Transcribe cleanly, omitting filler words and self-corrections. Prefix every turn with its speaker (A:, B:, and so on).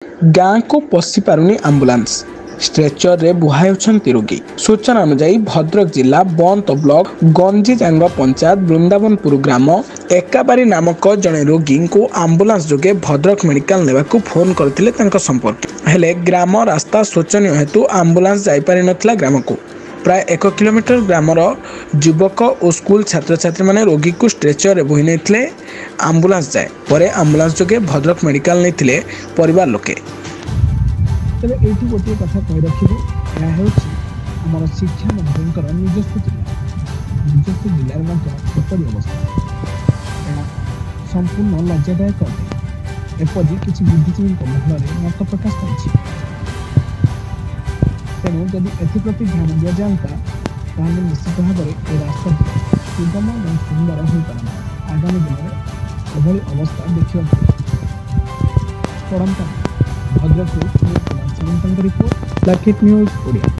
A: गाँ को पशि पारुनी ambulance stretcher रे बुहाई होछंती रोगी। सूचना अनुसार भद्रक जिला बंत ब्लॉक गंजीजांग पंचायत वृंदावनपुर ग्राम एकाबारी नामक जड़े रोगी को आंबुलांस जोगे भद्रक मेडिकल नेबाकू फोन करथिले तांको संपर्क हेले ग्राम रास्ता शोचनीय हेतु आंबुलांस जाई पारि नथिला ग्राम को। प्राय 1 किलोमीटर ग्रामर युवक और स्कूल छात्र छात्री माने रोगी को स्ट्रेचर रे बोही नेथिले आंबुलांस जाए परे आंबुलांस जोगे भद्रक मेडिकल नेथिले परिवार लोके।
B: तेरे एठी गोटे कथा कहि रखिबे या हेउछि हमर शिक्षा मंत्रीकर निजस्व जिल्लार मध्य एपरि अवस्था ଏହା संपूर्ण लज्जादायक अटे। एपरि किछि बुद्धिजीवी महलरे मत प्रकाश पाइछि। तेणु जदि एथिप्रति ध्यान दिया जाता ताहले निश्चित भाବରେ ए रास्ता सुगम और सुंदर होई पारंता। आगामी दिन में एभଳି अवस्था देखिବାକୁ पड़ंता। भद्रक रिपोर्ट लकिट न्यूज ओडिया।